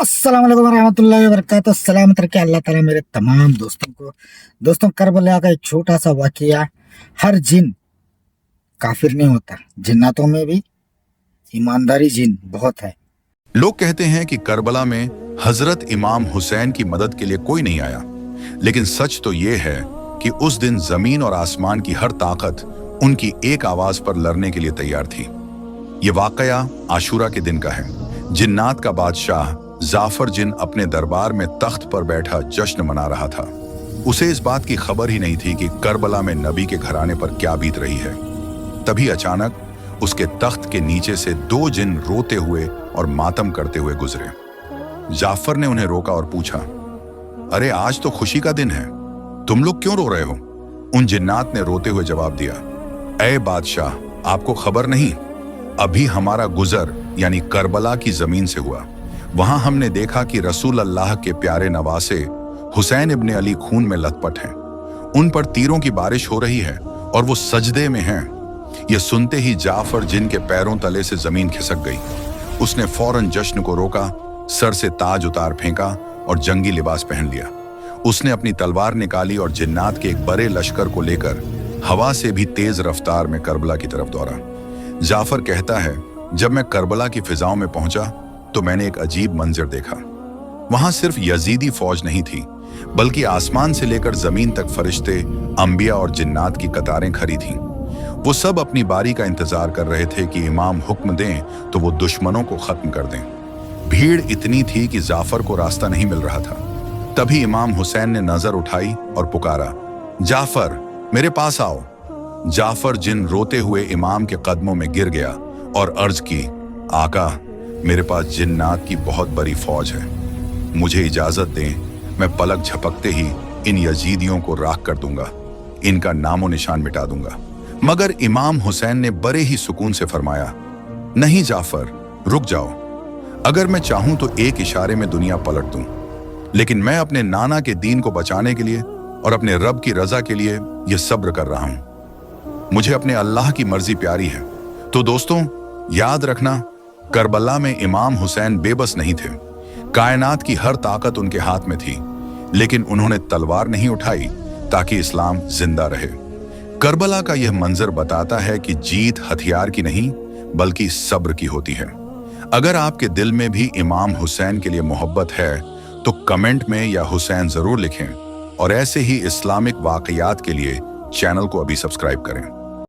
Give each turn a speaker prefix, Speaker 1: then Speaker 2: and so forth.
Speaker 1: अस्सलाम वालेकुम रहमतुल्लाहि व बरकातहू। सलामत रखे अल्लाह ताला मेरे तमाम दोस्तों को। दोस्तों, करबला का एक छोटा सा वाकया। हर जिन काफिर नहीं होता, जिन्नातों में भी ईमानदारी जिन बहुत है।
Speaker 2: लोग कहते हैं कि करबला में हजरत इमाम हुसैन की मदद के लिए कोई नहीं आया, लेकिन सच तो ये है कि उस दिन जमीन और आसमान की हर ताकत उनकी एक आवाज पर लड़ने के लिए तैयार थी। ये वाकया आशूरा के दिन का है। जिन्नात का बादशाह जाफर जिन अपने दरबार में तख्त पर बैठा जश्न मना रहा था। उसे इस बात की खबर ही नहीं थी कि करबला में नबी के घराने पर क्या बीत रही है। तभी अचानक उसके तख्त के नीचे से दो जिन रोते हुए और मातम करते हुए गुजरे। जाफर ने उन्हें रोका और पूछा, अरे आज तो खुशी का दिन है, तुम लोग क्यों रो रहे हो? उन जिन्नात ने रोते हुए जवाब दिया, ऐ बादशाह, आपको खबर नहीं, अभी हमारा गुजर यानी करबला की जमीन से हुआ। वहां हमने देखा कि रसूल अल्लाह के प्यारे नवासे हुसैन इब्ने अली खून में लथपथ हैं। उन पर तीरों की बारिश हो रही है और वो सजदे में हैं। ये सुनते ही जाफर जिन के पैरों तले से जमीन खिसक गई। उसने फौरन जश्न को रोका, सर से ताज उतार फेंका और जंगी लिबास पहन लिया। उसने अपनी तलवार निकाली और जिन्नात के एक बड़े लश्कर को लेकर हवा से भी तेज रफ्तार में करबला की तरफ दौड़ा। जाफर कहता है, जब मैं करबला की फिजाओं में पहुंचा तो मैंने एक अजीब मंजर देखा। वहां सिर्फ यजीदी फौज नहीं थी, बल्कि आसमान से लेकर जमीन तक फरिश्ते, अंबिया और जिन्नात की कतारें खड़ी थीं। वो सब अपनी बारी का इंतजार कर रहे थे कि इमाम हुक्म दें तो वो दुश्मनों को खत्म कर दें। भीड़ इतनी थी कि जाफर को रास्ता नहीं मिल रहा था। तभी इमाम हुसैन ने नजर उठाई और पुकारा, जाफर, मेरे पास आओ। जाफर जिन रोते हुए इमाम के कदमों में गिर गया और अर्ज की, आका, मेरे पास जिन्नात की बहुत बड़ी फौज है, मुझे इजाजत दें, मैं पलक झपकते ही इन यजीदियों को राख कर दूंगा, इनका नामो निशान मिटा दूंगा। मगर इमाम हुसैन ने बड़े ही सुकून से फरमाया, नहीं जाफर, रुक जाओ। अगर मैं चाहूं तो एक इशारे में दुनिया पलट दूं, लेकिन मैं अपने नाना के दीन को बचाने के लिए और अपने रब की रजा के लिए यह सब्र कर रहा हूं। मुझे अपने अल्लाह की मर्जी प्यारी है। तो दोस्तों, याद रखना, करबला में इमाम हुसैन बेबस नहीं थे। कायनात की हर ताकत उनके हाथ में थी, लेकिन उन्होंने तलवार नहीं उठाई ताकि इस्लाम जिंदा रहे। करबला का यह मंजर बताता है कि जीत हथियार की नहीं बल्कि सब्र की होती है। अगर आपके दिल में भी इमाम हुसैन के लिए मोहब्बत है तो कमेंट में या हुसैन जरूर लिखें, और ऐसे ही इस्लामिक वाकयात के लिए चैनल को अभी सब्सक्राइब करें।